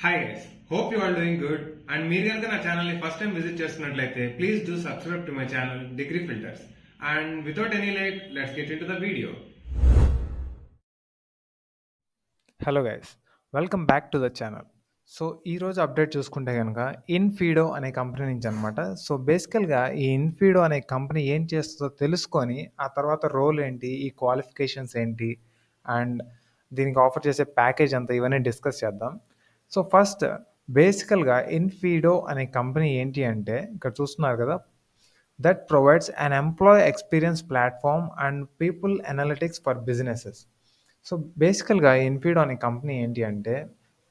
Hi guys, hope you are doing good. And మీరు కనుక నా ఛానల్ని ఫస్ట్ టైం విజిట్ చేస్తున్నట్లయితే please do subscribe to my channel degree filters. And without any late, let's get into the video. Hello guys, welcome back to the channel. So ఈరోజు update చూసుకుంటే కనుక ఇన్ఫీడో అనే company నుంచి అనమాట. So బేసికల్గా ఈ ఇన్ఫీడో అనే కంపెనీ ఏం చేస్తుందో తెలుసుకొని ఆ తర్వాత రోల్ ఏంటి, ఈ క్వాలిఫికేషన్స్ ఏంటి, అండ్ దీనికి ఆఫర్ చేసే ప్యాకేజ్ అంతా ఇవన్నీ డిస్కస్ చేద్దాం. సో ఫస్ట్ బేసికల్గా ఇన్ఫీడో అనే కంపెనీ ఏంటి అంటే ఇక్కడ చూస్తున్నారు కదా, that provides an employee experience platform and people analytics for businesses. So బేసికల్గా ఇన్ఫీడో అనే కంపెనీ ఏంటి అంటే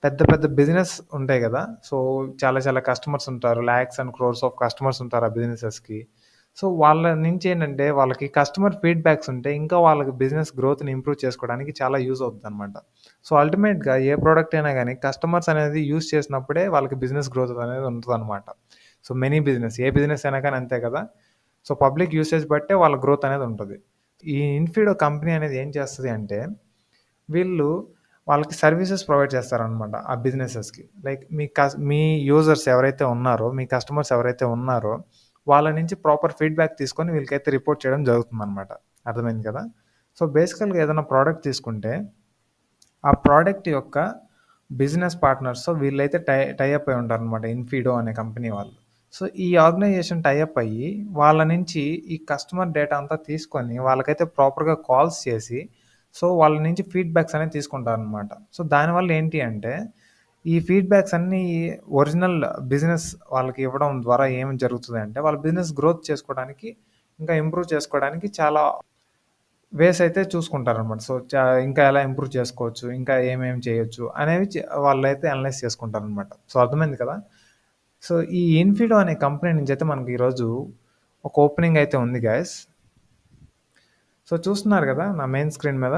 పెద్ద పెద్ద బిజినెస్ ఉంటాయి కదా. సో చాలా చాలా కస్టమర్స్ ఉంటారు, lakhs and crores of customers ఉంటారు ఆ బిజినెసెస్కి. సో వాళ్ళ నుంచి ఏంటంటే వాళ్ళకి కస్టమర్ ఫీడ్బ్యాక్స్ ఉంటే ఇంకా వాళ్ళకి బిజినెస్ గ్రోత్ని ఇంప్రూవ్ చేసుకోవడానికి చాలా యూజ్ అవుతుంది అనమాట. సో అల్టిమేట్గా ఏ ప్రోడక్ట్ అయినా కానీ కస్టమర్స్ అనేది యూజ్ చేసినప్పుడే వాళ్ళకి బిజినెస్ గ్రోత్ అనేది ఉంటుంది అనమాట. సో మెనీ బిజినెస్, ఏ బిజినెస్ అయినా కానీ అంతే కదా. సో పబ్లిక్ యూసేజ్ బట్టే వాళ్ళ గ్రోత్ అనేది ఉంటుంది. ఈ ఇన్ఫీడో కంపెనీ అనేది ఏం చేస్తుంది అంటే వీళ్ళు వాళ్ళకి సర్వీసెస్ ప్రొవైడ్ చేస్తారనమాట ఆ బిజినెసెస్కి. లైక్ మీ యూజర్స్ ఎవరైతే ఉన్నారో, మీ కస్టమర్స్ ఎవరైతే ఉన్నారో వాళ్ళ నుంచి ప్రాపర్ ఫీడ్బ్యాక్ తీసుకొని వీళ్ళకైతే రిపోర్ట్ చేయడం జరుగుతుందన్నమాట. అర్థమైంది కదా. సో బేసికల్గా ఏదైనా ప్రోడక్ట్ తీసుకుంటే ఆ ప్రోడక్ట్ యొక్క బిజినెస్ పార్ట్నర్స్తో వీళ్ళైతే టైఅప్ అయి ఉంటారనమాట, ఇన్ఫీడో అనే కంపెనీ వాళ్ళు. సో ఈ ఆర్గనైజేషన్ టైఅప్ అయ్యి వాళ్ళ నుంచి ఈ కస్టమర్ డేటా అంతా తీసుకొని వాళ్ళకైతే ప్రాపర్గా కాల్స్ చేసి సో వాళ్ళ నుంచి ఫీడ్బ్యాక్స్ అనేది తీసుకుంటారనమాట. సో దానివల్ల ఏంటి అంటే ఈ ఫీడ్బ్యాక్స్ అన్నీ ఒరిజినల్ బిజినెస్ వాళ్ళకి ఇవ్వడం ద్వారా ఏం జరుగుతుంది అంటే వాళ్ళ బిజినెస్ గ్రోత్ చేసుకోవడానికి, ఇంకా ఇంప్రూవ్ చేసుకోవడానికి చాలా వేస్ అయితే చూసుకుంటారనమాట. సో ఇంకా ఎలా ఇంప్రూవ్ చేసుకోవచ్చు, ఇంకా ఏమేమి చేయొచ్చు అనేవి వాళ్ళైతే అనలైజ్ చేసుకుంటారనమాట. సో అర్థమైంది కదా. సో ఈ ఇన్ఫీడో అనే కంపెనీ నుంచి అయితే మనకి ఈరోజు ఒక ఓపెనింగ్ అయితే ఉంది గైస్. సో చూస్తున్నారు కదా నా మెయిన్ స్క్రీన్ మీద.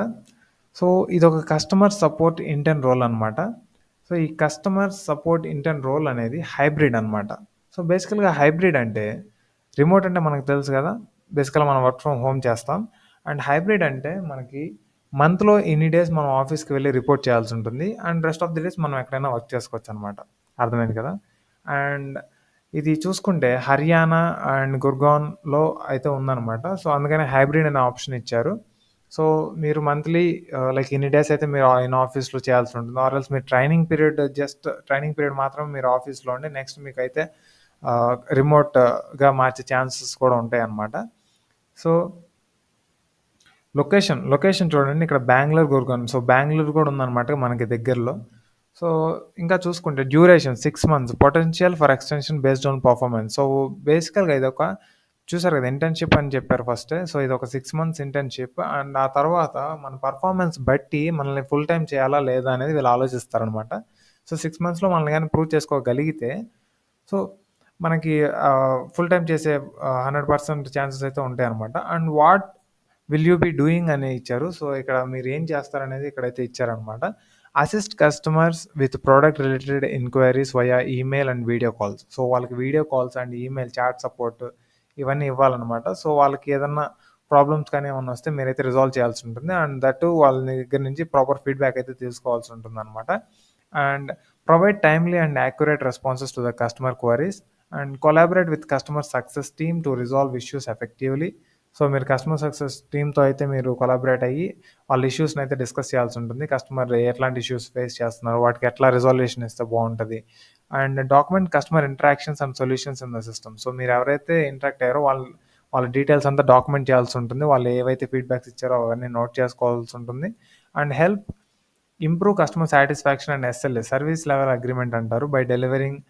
సో ఇది ఒక కస్టమర్ సపోర్ట్ ఇంటర్న్ రోల్ అనమాట. సో ఈ కస్టమర్ సపోర్ట్ ఇంటర్న్ రోల్ అనేది హైబ్రిడ్ అనమాట. సో బేసికల్గా హైబ్రిడ్ అంటే రిమోట్ అంటే మనకు తెలుసు కదా, బేసికల్గా మనం వర్క్ ఫ్రమ్ హోమ్ చేస్తాం. అండ్ హైబ్రిడ్ అంటే మనకి మంత్లో ఇన్ని డేస్ మనం ఆఫీస్కి వెళ్ళి రిపోర్ట్ చేయాల్సి ఉంటుంది, and rest of the days మనం ఎక్కడైనా వర్క్ చేసుకోవచ్చు అనమాట. అర్థమైంది కదా. అండ్ ఇది చూసుకుంటే హర్యానా అండ్ గుర్గాన్లో అయితే ఉందన్నమాట. సో అందుకని హైబ్రిడ్ అనే ఆప్షన్ ఇచ్చారు. సో మీరు మంత్లీ లైక్ ఇన్ని డేస్ అయితే మీరు ఇన్ ఆఫీస్లో చేయాల్సి ఉంటుంది, ఆర్ఎల్స్ మీరు ట్రైనింగ్ పీరియడ్ మాత్రం మీరు ఆఫీస్లో ఉండి నెక్స్ట్ మీకు అయితే రిమోట్గా మార్చే ఛాన్సెస్ కూడా ఉంటాయి అన్నమాట. సో లొకేషన్ చూడండి, ఇక్కడ బెంగళూరు గుర్గాన్. సో బెంగళూరు కూడా ఉందన్నమాట మనకి దగ్గరలో. సో ఇంకా చూసుకుంటే duration 6 months, potential for extension based on performance. So బేసికల్గా ఇది ఒక చూసారు కదా ఇంటర్న్షిప్ అని చెప్పారు ఫస్ట్. సో ఇది ఒక 6 months ఇంటర్న్షిప్, అండ్ ఆ తర్వాత మన పర్ఫార్మెన్స్ బట్టి మనల్ని ఫుల్ టైం చేయాలా లేదా అనేది వీళ్ళు ఆలోచిస్తారనమాట. సో 6 monthsలో మనల్ని కానీ ప్రూవ్ చేసుకోగలిగితే సో మనకి ఫుల్ టైం చేసే 100% ఛాన్సెస్ అయితే ఉంటాయి అనమాట. And what will you be doing అని ఇచ్చారు. సో ఇక్కడ మీరు ఏం చేస్తారనేది ఇక్కడైతే ఇచ్చారనమాట. Assist customers with product related enquiries via email and video calls. So వాళ్ళకి video calls and email chat support ఇవన్నీ ఇవ్వాలన్నమాట. సో వాళ్ళకి ఏదన్నా ప్రాబ్లమ్స్ కానీ ఏమన్నా వస్తే మీరైతే రిజాల్వ్ చేయాల్సి ఉంటుంది, అండ్ దట్ వాళ్ళ దగ్గర నుంచి ప్రాపర్ ఫీడ్బ్యాక్ అయితే తీసుకోవాల్సి ఉంటుంది అనమాట. And provide timely and accurate responses to the customer queries and collaborate with customer success team to resolve issues effectively. So మీరు కస్టమర్ సక్సెస్ టీమ్తో అయితే మీరు కొలాబరేట్ అయ్యి వాళ్ళ ఇష్యూస్ని అయితే డిస్కస్ చేయాల్సి ఉంటుంది. కస్టమర్ ఎట్లాంటి ఇష్యూస్ ఫేస్ చేస్తున్నారు, వాటికి ఎట్లా రిజాల్యూషన్ ఇస్తే బాగుంటుంది. And document customer interactions and solutions in the system. So మీరు ఎవరైతే ఇంటరాక్ట్ అయ్యారో వాళ్ళ డీటెయిల్స్ అంతా డాక్యుమెంట్ చేయాల్సి ఉంటుంది, వాళ్ళు ఏవైతే ఫీడ్బ్యాక్స్ ఇచ్చారో అవన్నీ నోట్ చేసుకోవాల్సి ఉంటుంది. And help improve customer satisfaction and SLA, service level agreement అంటారు, by delivering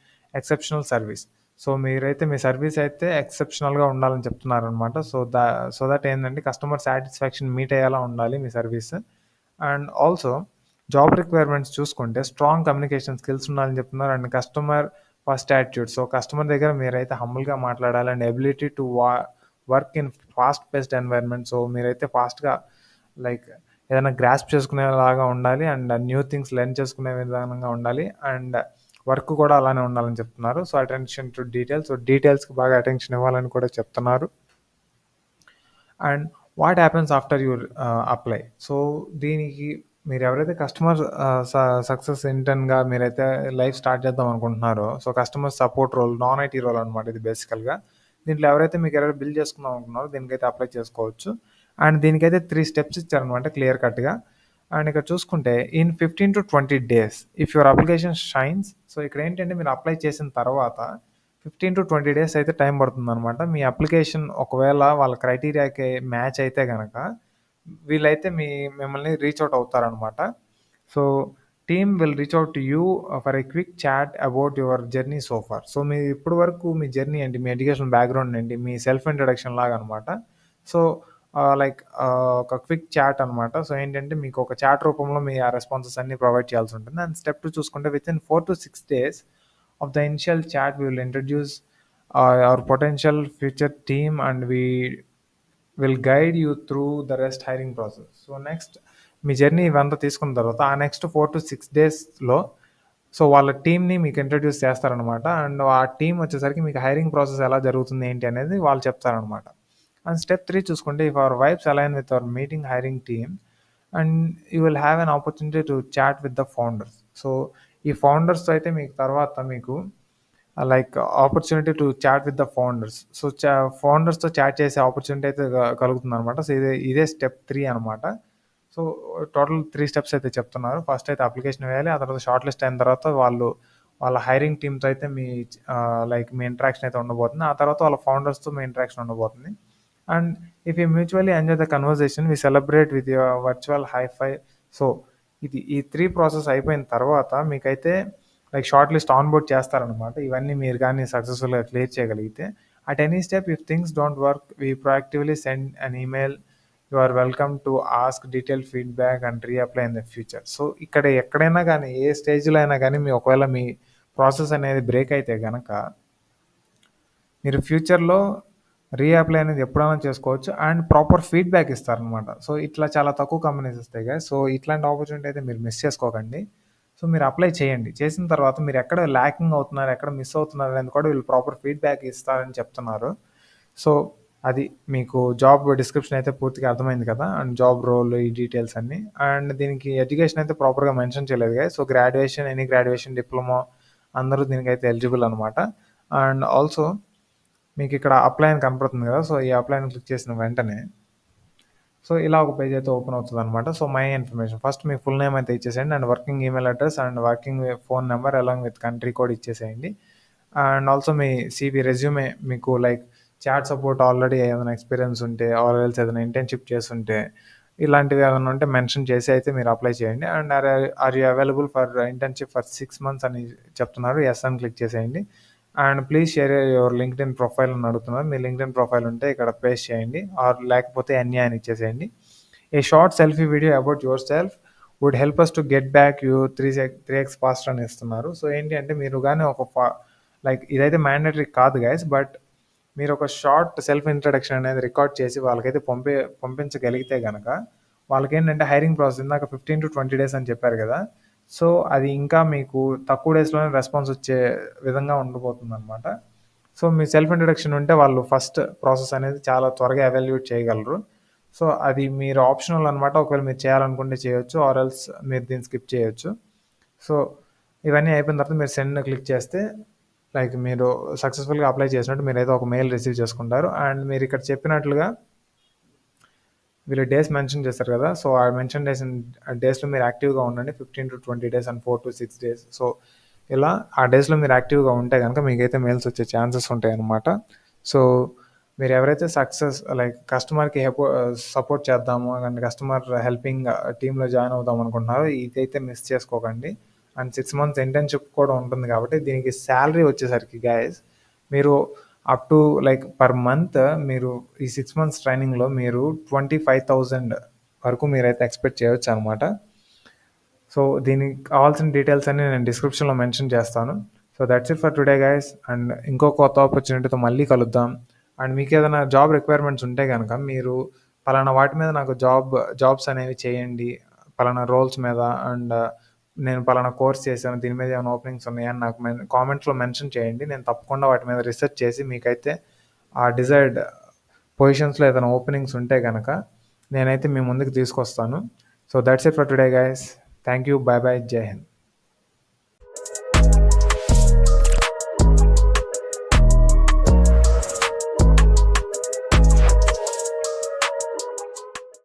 exceptional service. So మీరైతే మీ సర్వీస్ అయితే ఎక్సెప్షనల్గా ఉండాలని చెప్తున్నారనమాట. సో దట్ ఏంటంటే కస్టమర్ సాటిస్ఫాక్షన్ మీట్ అయ్యేలా ఉండాలి మీ service. And also job requirements చూసుకుంటే స్ట్రాంగ్ కమ్యూనికేషన్ స్కిల్స్ ఉండాలని చెప్తున్నారు, and customer first attitude. So customer దగ్గర మీరైతే హంబుల్గా మాట్లాడాలి, and ability to work in fast paced environment. So మీరైతే ఫాస్ట్గా లైక్ ఏదైనా గ్రాస్ప్ చేసుకునేలాగా ఉండాలి, అండ్ న్యూ థింగ్స్ లెర్న్ చేసుకునే విధానంగా ఉండాలి, అండ్ వర్క్ కూడా అలానే ఉండాలని చెప్తున్నారు. So attention to details, so డీటెయిల్స్కి బాగా అటెన్షన్ ఇవ్వాలని కూడా చెప్తున్నారు. And what happens after your apply. So దీనికి మీరెవరైతే కస్టమర్ సక్సెస్ ఇంటర్న్‌గా మీరైతే లైఫ్ స్టార్ట్ చేద్దాం అనుకుంటున్నారో, so, customer support role, non IT role అనమాట ఇది బేసికల్‌గా. దీంట్లో ఎవరైతే మీ కెరీర్ బిల్డ్ చేసుకుందాం అనుకుంటున్నారో దీనికైతే అప్లై చేసుకోవచ్చు. అండ్ దీనికైతే 3 స్టెప్స్ ఇచ్చారనమాట క్లియర్ కట్‌గా. అండ్ ఇక్కడ చూసుకుంటే in 15-20 days if your application shines, so, ఇక్కడేంటంటే మీరు అప్లై చేసిన తర్వాత 15-20 డేస్ అయితే టైం పడుతుందనమాట. మీ అప్లికేషన్ ఒకవేళ వాళ్ళ క్రైటీరియాకి మ్యాచ్ అయితే గనక వీళ్ళైతే మిమ్మల్ని రీచ్ ఔట్ అవుతారనమాట. So, team will reach out to you for a quick chat about your journey so far. So, మీ ఇప్పటి వరకు మీ జర్నీ ఏంటి? మీ ఎడ్యుకేషన్ బ్యాక్‌గ్రౌండ్ ఏంటి? మీ సెల్ఫ్ ఇంట్రడక్షన్ లాగా అనమాట. సో, ఒక క్విక్ చాట్ అనమాట. సో, ఏంటంటే మీకు ఒక చాట్ రూపంలో మీ ఆ రెస్పాన్సెస్ అన్నీ ప్రొవైడ్ చేయాల్సి ఉంటుంది. అండ్ స్టెప్ 2 చూసుకుంటే within 4-6 days of the initial chat we will introduce our potential future team and will guide you through the rest hiring process. So, next మీ జర్నీ ఇవంతా తీసుకున్న తర్వాత ఆ నెక్స్ట్ 4-6 డేస్‌లో సో, వాళ్ళ టీమ్‌ని మీకు ఇంట్రడ్యూస్ చేస్తారనమాట. అండ్ ఆ టీమ్ వచ్చేసరికి మీకు హైరింగ్ ప్రాసెస్ ఎలా జరుగుతుంది ఏంటి అనేది వాళ్ళు చెప్తారనమాట. అండ్ స్టెప్ 3 చూసుకుంటే if our vibes align with our meeting hiring team and you will have an opportunity to chat with the founders. So, ఈ ఫౌండర్స్‌తో అయితే మీకు తర్వాత మీకు like opportunity to chat with the founders. So, ఫౌండర్స్‌తో chat చేసే opportunity అయితే కలుగుతుందనమాట. సో, ఇదే స్టెప్ 3 అనమాట. సో, టోటల్ 3 స్టెప్స్ అయితే చెప్తున్నారు. ఫస్ట్ అయితే అప్లికేషన్ వేయాలి. ఆ తర్వాత షార్ట్ లిస్ట్ అయిన తర్వాత వాళ్ళ హైరింగ్ టీమ్‌తో అయితే మీ ఇంటరాక్షన్ అయితే ఉండబోతుంది. ఆ తర్వాత వాళ్ళ ఫౌండర్స్‌తో మీ ఇంటరాక్షన్ ఉండబోతుంది. And if you mutually enjoy the conversation we celebrate with your virtual high five. So, ఈ 3 ప్రాసెస్ అయిపోయిన తర్వాత మీకైతే లైక్ షార్ట్ లిస్ట్ ఆన్‌బోర్డ్ చేస్తారనమాట. ఇవన్నీ మీరు గాని సక్సెస్‌ఫుల్‌గా క్లియర్ చేయగలిగితే. At any step if things don't work we proactively send an email you are welcome to ask detailed feedback and reapply in the future. So, ఇక్కడ ఎక్కడైనా గానీ ఏ స్టేజ్‌లో అయినా గానీ ఒకవేళ మీ ప్రాసెస్ అనేది బ్రేక్ అయితే గనక మీరు ఫ్యూచర్‌లో రీఅప్లై అనేది ఎప్పుడైనా చేసుకోవచ్చు. అండ్ ప్రాపర్ ఫీడ్‌బ్యాక్ ఇస్తారనమాట. సో, ఇట్లా చాలా తక్కువ కంపెనీస్ ఇస్తాయి గైస్. సో, ఇట్లాంటి ఆపర్చునిటీ అయితే మీరు మిస్ చేసుకోకండి. సో, మీరు అప్లై చేయండి. చేసిన తర్వాత మీరు ఎక్కడ ల్యాకింగ్ అవుతున్నారు, ఎక్కడ మిస్ అవుతున్నారు అనేది కూడా వీళ్ళు ప్రాపర్ ఫీడ్‌బ్యాక్ ఇస్తారని చెప్తున్నారు. సో, అది మీకు జాబ్ డిస్క్రిప్షన్ అయితే పూర్తిగా అర్థమైంది కదా! అండ్ జాబ్ రోల్ ఈ డీటెయిల్స్ అన్నీ. అండ్ దీనికి ఎడ్యుకేషన్ అయితే ప్రాపర్‌గా మెన్షన్ చేయలేదు guys. So, any graduation, diploma అందరూ దీనికైతే ఎలిజిబుల్ అనమాట. అండ్ ఆల్సో మీకిక్కడ అప్లై అని కనపడుతుంది కదా! సో, ఈ అప్లై అని క్లిక్ చేసిన వెంటనే సో, ఇలా ఒక పేజ్ అయితే ఓపెన్ అవుతదనమాట. సో, మై ఇన్ఫర్మేషన్ ఫస్ట్ మీ ఫుల్ నేమ్ అయితే ఇచ్చేసేయండి. And working email address and working phone number along with country code ఇచ్చేసేయండి. అండ్ ఆల్సో మీ సీవీ రెజ్యూమే మీకు లైక్ చాట్ సపోర్ట్ ఆల్రెడీ ఏదైనా ఎక్స్‌పీరియన్స్ ఉంటే ఆర్ ఎల్స్ ఏదైనా ఇంటర్న్‌షిప్ చేసుంటే ఇలాంటివి ఏమన్నా ఉంటే మెన్షన్ చేసి అయితే మీరు అప్లై చేయండి. And are you available for internship for 6 months అని చెప్తున్నారు. యెస్ అని క్లిక్ చేసేయండి. And please share your LinkedIn profile అని అడుగుతున్నారు. మీ లింక్డ్ఇన్ ప్రొఫైల్ ఉంటే ఇక్కడ పేస్ట్ చేయండి. ఆర్ లేకపోతే ఎన్‌ఏ అని ఇచ్చేసేయండి. A short selfie video about yourself would help us to get back you 3x faster అని ఇస్తున్నారు. సో, ఏంటి అంటే మీరు గాని లైక్ ఇదైతే మ్యాండేటరీ కాదు గైస్. బట్ మీరు ఒక షార్ట్ సెల్ఫ్ ఇంట్రడక్షన్ అనేది రికార్డ్ చేసి వాళ్ళకైతే పంపించగలిగితే గనక వాళ్ళకేంటంటే హైరింగ్ ప్రాసెస్ ఇందాక 15-20 డేస్ అని చెప్పారు కదా! సో, అది ఇంకా మీకు తక్కువ డేస్‌లోనే రెస్పాన్స్ వచ్చే విధంగా ఉండబోతుందనమాట. సో, మీ సెల్ఫ్ ఇంట్రడక్షన్ ఉంటే వాళ్ళు ఫస్ట్ ప్రాసెస్ అనేది చాలా త్వరగా ఎవాల్యుయేట్ చేయగలరు. సో, అది మీరు ఆప్షనల్ అనమాట. ఒకవేళ మీరు చేయాలనుకుంటే చేయొచ్చు. ఆర్ ఎల్స్ మీరు దీన్ని స్కిప్ చేయొచ్చు. సో, ఇవన్నీ అయిపోయిన తర్వాత మీరు సెండ్ క్లిక్ చేస్తే లైక్ మీరు సక్సెస్‌ఫుల్‌గా అప్లై చేసినట్టు మీరైతే ఒక మెయిల్ రిసీవ్ చేసుకుంటారు. అండ్ మీరిక్కడ చెప్పినట్లుగా వీళ్ళు డేస్ మెన్షన్ చేశారు కదా! సో, ఆ మెన్షన్ డేస్‌లో మీరు యాక్టివ్‌గా ఉండండి. 15-20 డేస్ అండ్ 4-6 డేస్. సో, ఇలా ఆ డేస్‌లో మీరు యాక్టివ్‌గా ఉంటే గనక మీకైతే మెయిల్స్ వచ్చే ఛాన్సెస్ ఉంటాయన్నమాట. సో, మీరెవరైతే లైక్ కస్టమర్‌కి సపోర్ట్ చేద్దాము అండ్ కస్టమర్ హెల్పింగ్ టీమ్‌లో జాయిన్ అవుదాం అనుకుంటున్నారో ఇదైతే మిస్ చేసుకోకండి. అండ్ 6 మంత్స్ ఇంటర్న్‌షిప్ కూడా ఉంటుంది కాబట్టి దీనికి సాలరీ వచ్చేసరికి గైస్ మీరు up to like per month మీరు ఈ 6 మంత్స్ ట్రైనింగ్‌లో మీరు 25,000 వరకు మీరైతే ఎక్స్‌పెక్ట్ చేయొచ్చనమాట. సో, దీనికి కావాల్సిన డీటెయిల్స్ అన్నీ నేను డిస్క్రిప్షన్‌లో మెన్షన్ చేస్తాను. So, that's it for today guys. And ఇంకో కొత్త ఆపర్చునిటీతో మళ్ళీ కలుద్దాం. అండ్ మీకేదైనా జాబ్ రిక్వైర్మెంట్స్ ఉంటే గనక మీరు పలానా వాటి మీద నాకు జాబ్స్ అనేవి చేయండి. పలానా రోల్స్ మీద అండ్ నేను పలానా కోర్స్ చేశాను. దీని మీద ఏమైనా ఓపెనింగ్స్ ఉన్నాయా అని నాకు కామెంట్స్‌లో మెన్షన్ చేయండి. నేను తప్పకుండా వాటి మీద రిసర్చ్ చేసి మీకైతే ఆ డిజైర్డ్ పొజిషన్స్‌లో ఏదైనా ఓపెనింగ్స్ ఉంటే గనక నేనైతే మీ ముందుకు తీసుకొస్తాను. So that's it for today guys. Thank you. By by. జై హింద్.